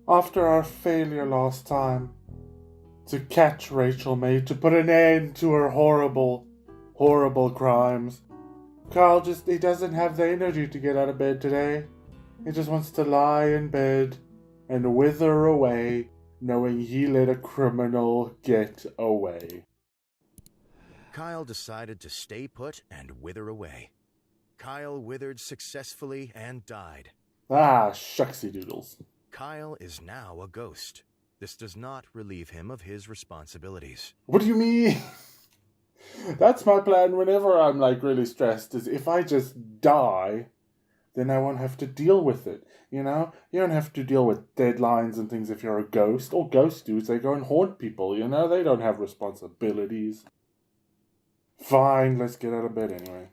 After our failure last time to catch Rachel May, to put an end to her horrible, horrible crimes, Kyle he doesn't have the energy to get out of bed today. He just wants to lie in bed and wither away, knowing he let a criminal get away. Kyle decided to stay put and wither away. Kyle withered successfully and died. Ah, shucksy doodles. Kyle is now a ghost. This does not relieve him of his responsibilities. What do you mean? That's my plan whenever I'm really stressed, is if I just die, then I won't have to deal with it, you know? You don't have to deal with deadlines and things if you're a ghost. All ghost dudes, they go and haunt people, you know? They don't have responsibilities. Fine, let's get out of bed anyway.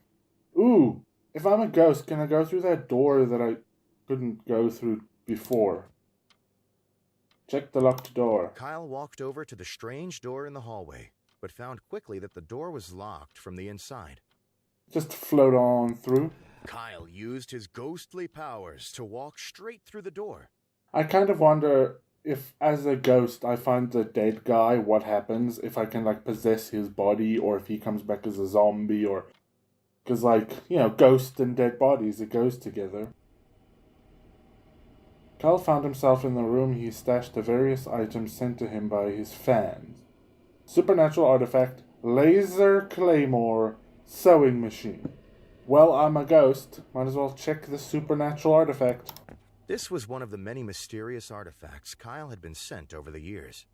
Ooh, if I'm a ghost, can I go through that door that I couldn't go through before? Check the locked door. Kyle walked over to the strange door in the hallway, but found quickly that the door was locked from the inside. Just float on through. Kyle used his ghostly powers to walk straight through the door. I kind of wonder if, as a ghost, I find the dead guy, what happens, if I can, possess his body, or if he comes back as a zombie, or... Because, ghost and dead bodies, it goes together. Kyle found himself in the room he stashed the various items sent to him by his fans. Supernatural artifact, laser claymore, sewing machine. Well, I'm a ghost. Might as well check the supernatural artifact. This was one of the many mysterious artifacts Kyle had been sent over the years.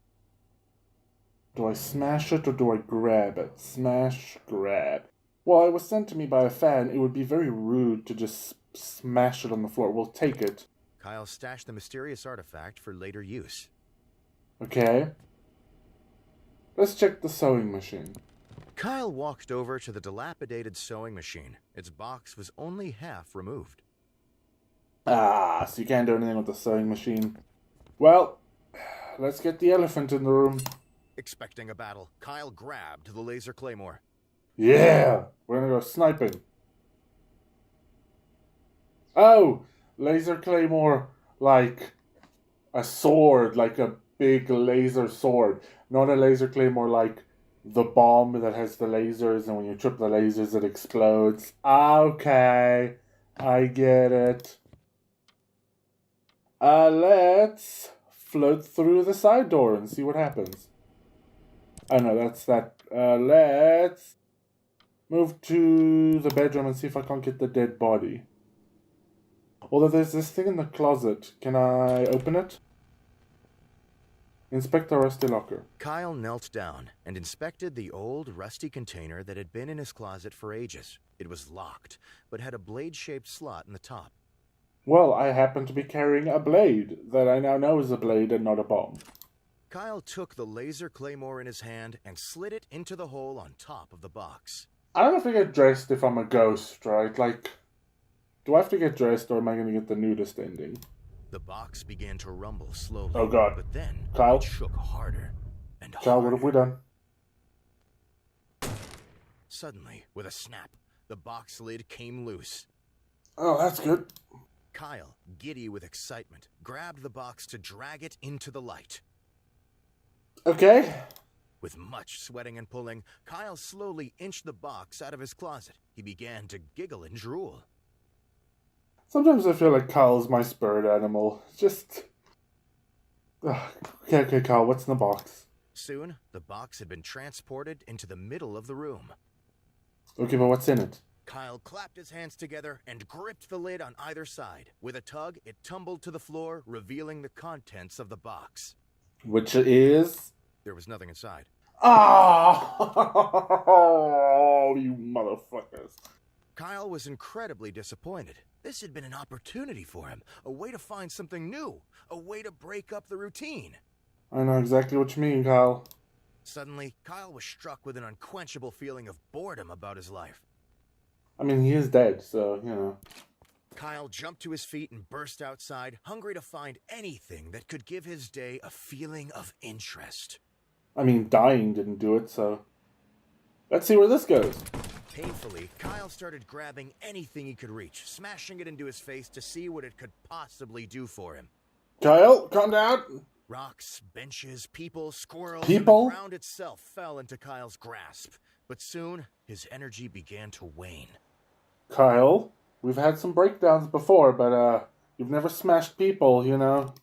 Do I smash it or do I grab it? Smash, grab. Well, it was sent to me by a fan. It would be very rude to just smash it on the floor. We'll take it. Kyle stashed the mysterious artifact for later use. Okay. Let's check the sewing machine. Kyle walked over to the dilapidated sewing machine. Its box was only half removed. Ah, so you can't do anything with the sewing machine. Well, let's get the elephant in the room. Expecting a battle, Kyle grabbed the laser claymore. Yeah! We're gonna go sniping. Oh! Laser claymore, like a sword, like a big laser sword. Not a laser claymore like the bomb that has the lasers, and when you trip the lasers it explodes. Okay, I get it. Let's float through the side door and see what happens. Oh no, that's that. Let's move to the bedroom and see if I can't get the dead body. Although there's this thing in the closet. Can I open it? Inspect the rusty locker. Kyle knelt down and inspected the old, rusty container that had been in his closet for ages. It was locked, but had a blade-shaped slot in the top. Well, I happen to be carrying a blade that I now know is a blade and not a bomb. Kyle took the laser claymore in his hand and slid it into the hole on top of the box. I don't know if I get dressed if I'm a ghost, right? Do I have to get dressed or am I going to get the nudist ending? The box began to rumble slowly. Oh god. But then Kyle? it shook harder and harder. Kyle, what have we done? Suddenly, with a snap, the box lid came loose. Oh, that's good. Kyle, giddy with excitement, grabbed the box to drag it into the light. Okay. With much sweating and pulling, Kyle slowly inched the box out of his closet. He began to giggle and drool. Sometimes I feel like Kyle's my spirit animal. Just... Okay, Kyle, what's in the box? Soon, the box had been transported into the middle of the room. Okay, but what's in it? Kyle clapped his hands together and gripped the lid on either side. With a tug, it tumbled to the floor, revealing the contents of the box. Which is... There was nothing inside. Oh, you motherfuckers. Kyle was incredibly disappointed. This had been an opportunity for him, a way to find something new, a way to break up the routine. I know exactly what you mean, Kyle. Suddenly, Kyle was struck with an unquenchable feeling of boredom about his life. I mean, he is dead, so, you know. Kyle jumped to his feet and burst outside, hungry to find anything that could give his day a feeling of interest. I mean, dying didn't do it, so... Let's see where this goes. Painfully, Kyle started grabbing anything he could reach, smashing it into his face to see what it could possibly do for him. Kyle, calm down. Rocks, benches, people, squirrels, and the People? ground itself fell into Kyle's grasp. But soon, his energy began to wane. Kyle, we've had some breakdowns before, but you've never smashed people, you know.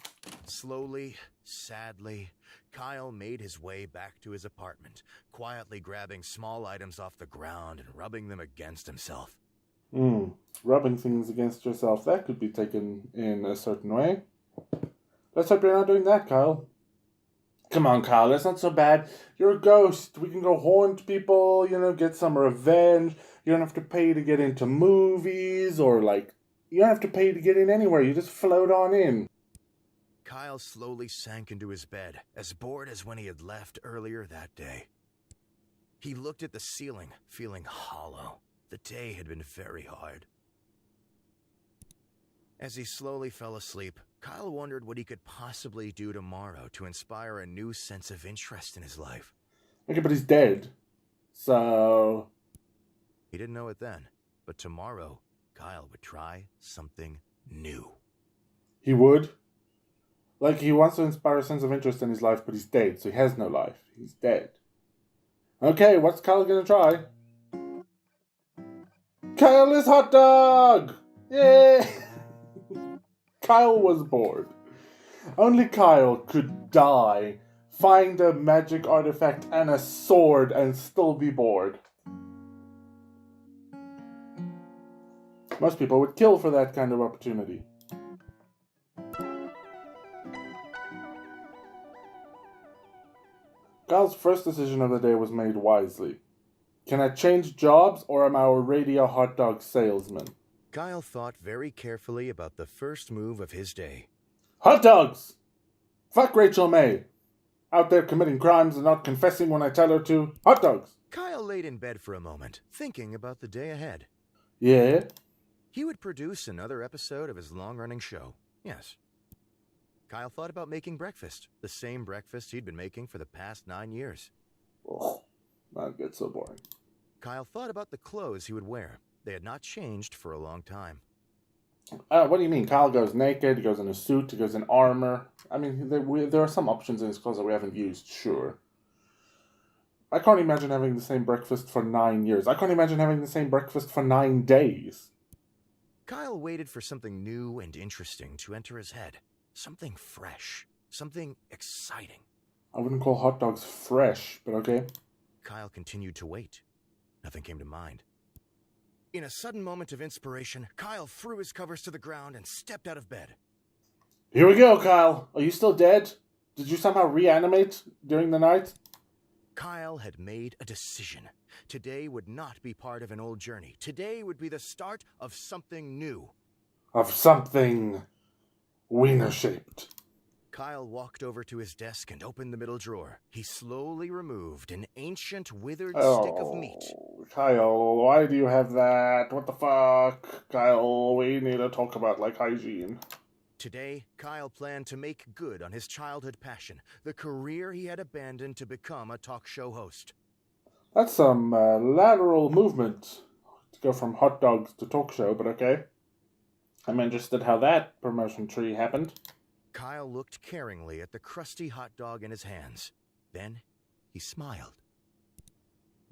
Slowly, sadly, Kyle made his way back to his apartment, quietly grabbing small items off the ground and rubbing them against himself. Rubbing things against yourself, that could be taken in a certain way. Let's hope you're not doing that, Kyle. Come on, Kyle, that's not so bad. You're a ghost. We can go haunt people, you know, get some revenge. You don't have to pay to get into movies or, you don't have to pay to get in anywhere. You just float on in. Kyle slowly sank into his bed, as bored as when he had left earlier that day. He looked at the ceiling, feeling hollow. The day had been very hard. As he slowly fell asleep, Kyle wondered what he could possibly do tomorrow to inspire a new sense of interest in his life. Okay, but he's dead. So... He didn't know it then, but tomorrow, Kyle would try something new. He would? Like, he wants to inspire a sense of interest in his life, but he's dead, so he has no life. He's dead. Okay, what's Kyle gonna try? Kyle is hot dog! Yay! Kyle was bored. Only Kyle could die, find a magic artifact and a sword, and still be bored. Most people would kill for that kind of opportunity. Kyle's first decision of the day was made wisely. Can I change jobs, or am I already a hot dog salesman? Kyle thought very carefully about the first move of his day. Hot dogs! Fuck Rachel May. Out there committing crimes and not confessing when I tell her to. Hot dogs! Kyle laid in bed for a moment, thinking about the day ahead. Yeah? He would produce another episode of his long-running show. Yes. Kyle thought about making breakfast, the same breakfast he'd been making for the past 9 years. Oh, that gets so boring. Kyle thought about the clothes he would wear. They had not changed for a long time. What do you mean? Kyle goes naked, he goes in a suit, he goes in armor. I mean, there are some options in his clothes that we haven't used, sure. I can't imagine having the same breakfast for 9 years. I can't imagine having the same breakfast for 9 days. Kyle waited for something new and interesting to enter his head. Something fresh. Something exciting. I wouldn't call hot dogs fresh, but okay. Kyle continued to wait. Nothing came to mind. In a sudden moment of inspiration, Kyle threw his covers to the ground and stepped out of bed. Here we go, Kyle. Are you still dead? Did you somehow reanimate during the night? Kyle had made a decision. Today would not be part of an old journey. Today would be the start of something new. Of something wiener-shaped. Kyle walked over to his desk and opened the middle drawer. He slowly removed an ancient, withered stick of meat. Kyle, why do you have that? What the fuck? Kyle, we need to talk about, hygiene. Today, Kyle planned to make good on his childhood passion, the career he had abandoned to become a talk show host. That's some lateral movement to go from hot dogs to talk show, but okay. I'm interested how that promotion tree happened. Kyle looked caringly at the crusty hot dog in his hands. Then, he smiled.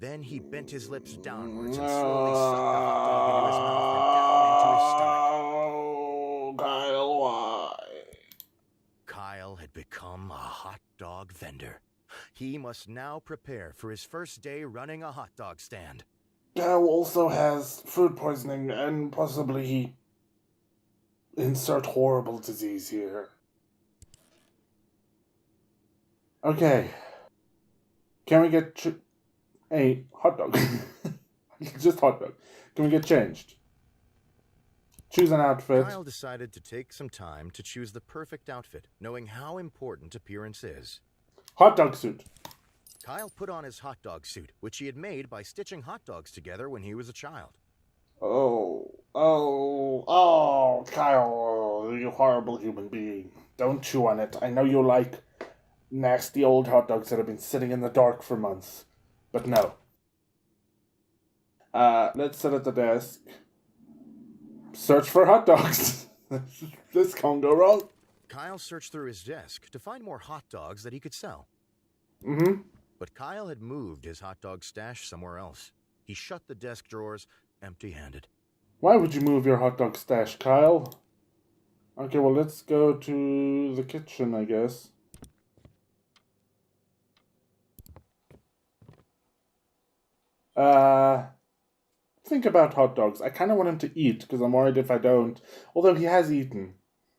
Then he bent his lips downwards and slowly sucked the hot dog into his mouth and down into his stomach. Kyle, why? Kyle had become a hot dog vendor. He must now prepare for his first day running a hot dog stand. Kyle also has food poisoning and possibly insert horrible disease here. Okay. Can we get a hot dog? Just hot dog. Can we get changed? Choose an outfit. Kyle decided to take some time to choose the perfect outfit, knowing how important appearance is. Hot dog suit. Kyle put on his hot dog suit, which he had made by stitching hot dogs together when he was a child. Oh, Kyle, you horrible human being. Don't chew on it. I know you like nasty old hot dogs that have been sitting in the dark for months. But no. Let's sit at the desk. Search for hot dogs. This can't go wrong. Kyle searched through his desk to find more hot dogs that he could sell. Mm-hmm. But Kyle had moved his hot dog stash somewhere else. He shut the desk drawers empty-handed. Why would you move your hot dog stash, Kyle? Okay, well, let's go to the kitchen, I guess. Think about hot dogs. I kind of want him to eat, because I'm worried if I don't. Although he has eaten.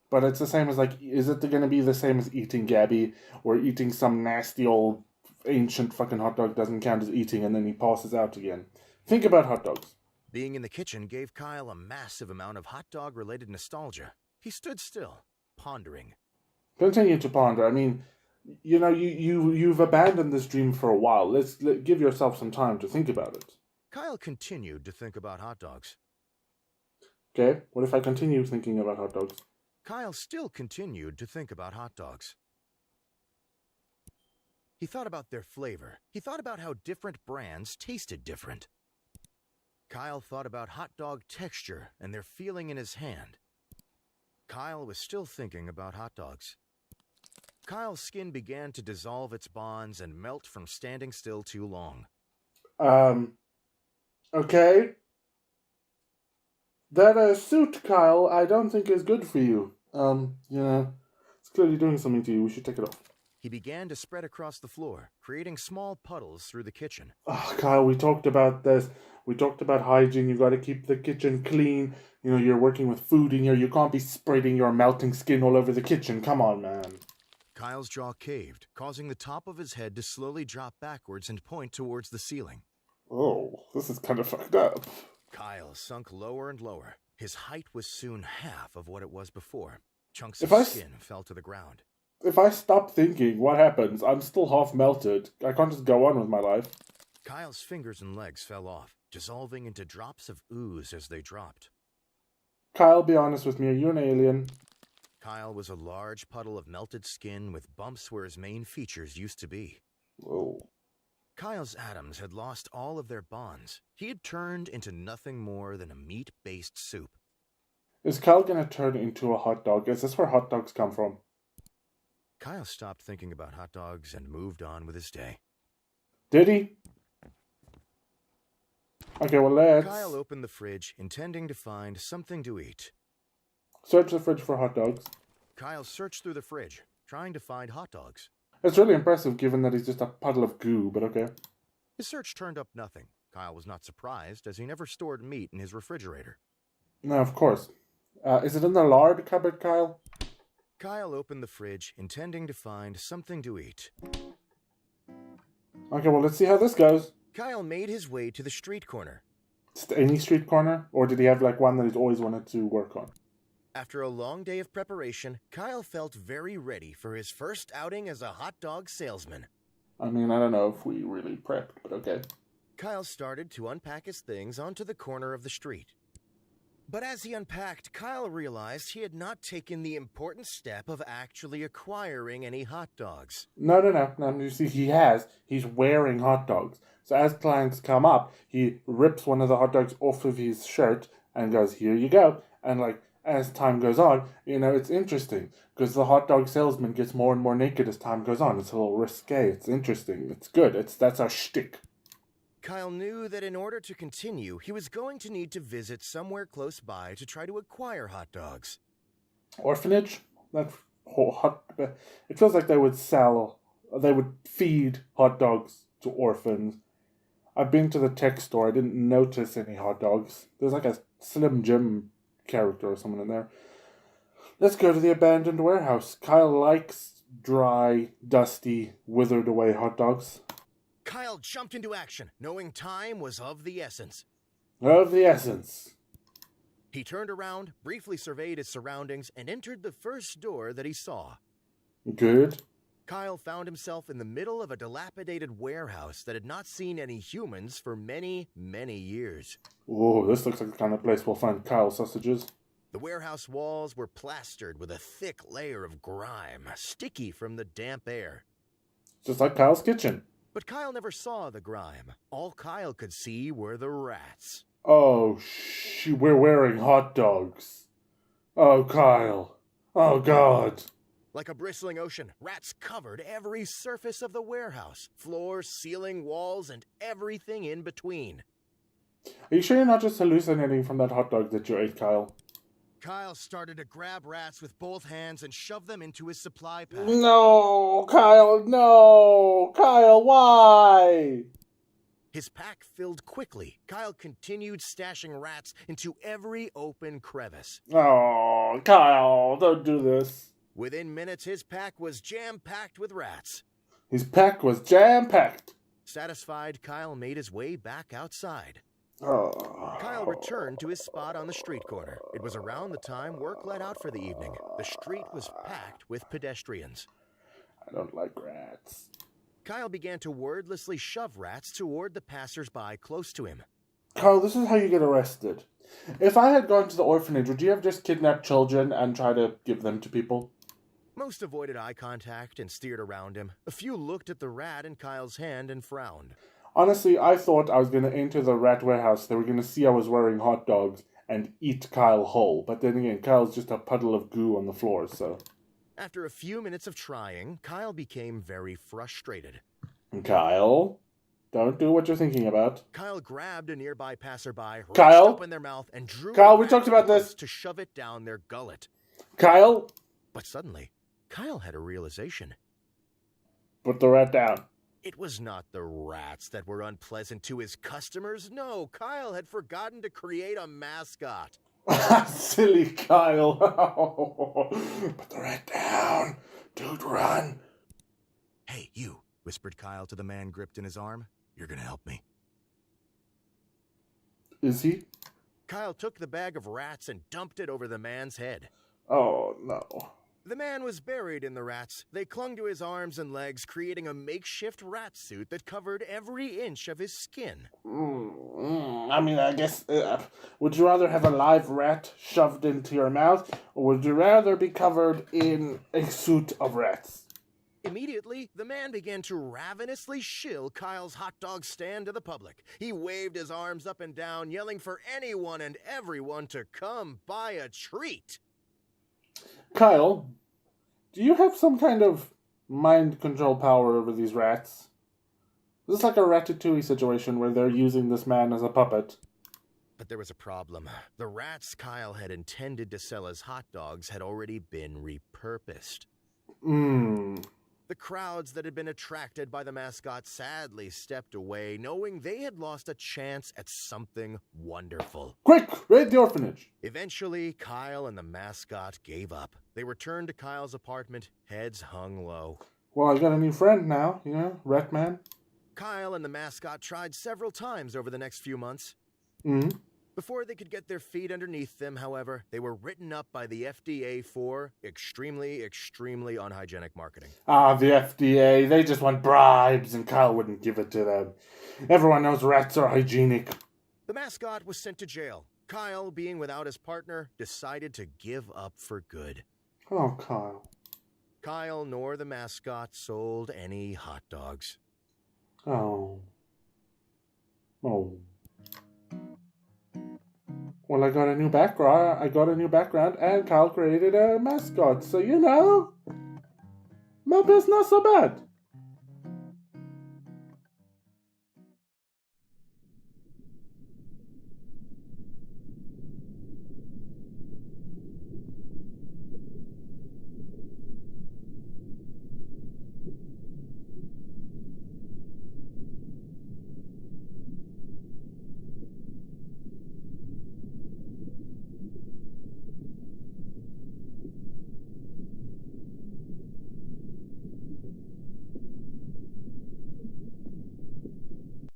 But it's the same as, like, is it going to be the same as eating Gabby? Or eating some nasty old ancient fucking hot dog doesn't count as eating and then he passes out again. Think about hot dogs. Being in the kitchen gave Kyle a massive amount of hot dog-related nostalgia. He stood still, pondering. Continue to ponder. I mean, you know, you've abandoned this dream for a while. Let's give yourself some time to think about it. Kyle continued to think about hot dogs. Okay, what if I continue thinking about hot dogs? Kyle still continued to think about hot dogs. He thought about their flavor. He thought about how different brands tasted different. Kyle thought about hot dog texture and their feeling in his hand. Kyle was still thinking about hot dogs. Kyle's skin began to dissolve its bonds and melt from standing still too long. Okay. That suit, Kyle, I don't think is good for you. It's clearly doing something to you. We should take it off. He began to spread across the floor, creating small puddles through the kitchen. Oh, Kyle, we talked about this. We talked about hygiene. You got to keep the kitchen clean. You know, you're working with food in here. You can't be spreading your melting skin all over the kitchen. Come on, man. Kyle's jaw caved, causing the top of his head to slowly drop backwards and point towards the ceiling. Oh, this is kind of fucked up. Kyle sunk lower and lower. His height was soon half of what it was before. Chunks If of I skin fell to the ground. If I stop thinking, what happens? I'm still half melted. I can't just go on with my life. Kyle's fingers and legs fell off, dissolving into drops of ooze as they dropped. Kyle, be honest with me. Are you an alien? Kyle was a large puddle of melted skin with bumps where his main features used to be. Oh. Kyle's atoms had lost all of their bonds. He had turned into nothing more than a meat-based soup. Is Kyle gonna turn into a hot dog? Is this where hot dogs come from? Kyle stopped thinking about hot dogs and moved on with his day. Did he? Okay, well, let's Kyle opened the fridge, intending to find something to eat. search the fridge for hot dogs. Kyle searched through the fridge, trying to find hot dogs. It's really impressive given that he's just a puddle of goo, but okay. His search turned up nothing. Kyle was not surprised, as he never stored meat in his refrigerator. No, of course. Is it in the lard cupboard, Kyle? Kyle opened the fridge, intending to find something to eat. Okay, well, let's see how this goes. Kyle made his way to the street corner. Just any street corner? Or did he have, like, one that he's always wanted to work on? After a long day of preparation, Kyle felt very ready for his first outing as a hot dog salesman. I mean, I don't know if we really prepped, but okay. Kyle started to unpack his things onto the corner of the street. But as he unpacked, Kyle realized he had not taken the important step of actually acquiring any hot dogs. No. You see, he's wearing hot dogs. So as clients come up, he rips one of the hot dogs off of his shirt and goes, here you go. And, like, as time goes on, you know, it's interesting. Because the hot dog salesman gets more and more naked as time goes on. It's a little risque. It's interesting. It's good. That's our shtick. Kyle knew that in order to continue, he was going to need to visit somewhere close by to try to acquire hot dogs. Orphanage? That whole it feels like they would feed hot dogs to orphans. I've been to the tech store. I didn't notice any hot dogs. There's like a Slim Jim character or someone in there. Let's go to the abandoned warehouse. Kyle likes dry, dusty, withered away hot dogs. Kyle jumped into action, knowing time was of the essence. Of the essence. He turned around, briefly surveyed his surroundings, and entered the first door that he saw. Good. Kyle found himself in the middle of a dilapidated warehouse that had not seen any humans for many, many years. Oh, this looks like the kind of place we'll find Kyle sausages. The warehouse walls were plastered with a thick layer of grime, sticky from the damp air. Just like Kyle's kitchen. But Kyle never saw the grime. All Kyle could see were the rats. Oh, we're wearing hot dogs. Oh, Kyle. Oh, God. Like a bristling ocean, rats covered every surface of the warehouse. Floor, ceiling, walls, and everything in between. Are you sure you're not just hallucinating from that hot dog that you ate, Kyle? Kyle started to grab rats with both hands and shove them into his supply pack. No, Kyle, no! Kyle, why? His pack filled quickly. Kyle continued stashing rats into every open crevice. Oh, Kyle, don't do this. Within minutes, his pack was jam-packed with rats. His pack was jam-packed. Satisfied, Kyle made his way back outside. Oh. Kyle returned to his spot on the street corner. It was around the time work let out for the evening. The street was packed with pedestrians. I don't like rats. Kyle began to wordlessly shove rats toward the passers-by close to him. Kyle, this is how you get arrested. If I had gone to the orphanage, would you have just kidnapped children and tried to give them to people? Most avoided eye contact and steered around him. A few looked at the rat in Kyle's hand and frowned. Honestly, I thought I was going to enter the rat warehouse. They were going to see I was wearing hot dogs and eat Kyle whole. But then again, Kyle's just a puddle of goo on the floor, so... After a few minutes of trying, Kyle became very frustrated. Kyle, don't do what you're thinking about. Kyle grabbed a nearby passerby, Kyle? reached open their mouth, and drew Kyle, a we rat talked about this. to shove it down their gullet. Kyle? But suddenly, Kyle had a realization. Put the rat down. It was not the rats that were unpleasant to his customers. No, Kyle had forgotten to create a mascot. Silly Kyle. Put the rat down. Dude, run. Hey, you, whispered Kyle to the man gripped in his arm. You're gonna help me. Is he? Kyle took the bag of rats and dumped it over the man's head. Oh, no. The man was buried in the rats. They clung to his arms and legs, creating a makeshift rat suit that covered every inch of his skin. I mean, I guess, would you rather have a live rat shoved into your mouth, or would you rather be covered in a suit of rats? Immediately, the man began to ravenously shill Kyle's hot dog stand to the public. He waved his arms up and down, yelling for anyone and everyone to come buy a treat. Kyle, do you have some kind of mind control power over these rats? Is this like a Ratatouille situation where they're using this man as a puppet? But there was a problem. The rats Kyle had intended to sell as hot dogs had already been repurposed. The crowds that had been attracted by the mascot sadly stepped away, knowing they had lost a chance at something wonderful. Quick, raid the orphanage! Eventually, Kyle and the mascot gave up. They returned to Kyle's apartment, heads hung low. Well, I got a new friend now, Rat Man. Kyle and the mascot tried several times over the next few months. Before they could get their feet underneath them, however, they were written up by the FDA for extremely, extremely unhygienic marketing. Ah, the FDA. They just want bribes, and Kyle wouldn't give it to them. Everyone knows rats are hygienic. The mascot was sent to jail. Kyle, being without his partner, decided to give up for good. Oh, Kyle. Kyle nor the mascot sold any hot dogs. Oh. Well, I got a new background, and Kyle created a mascot, so my business not so bad.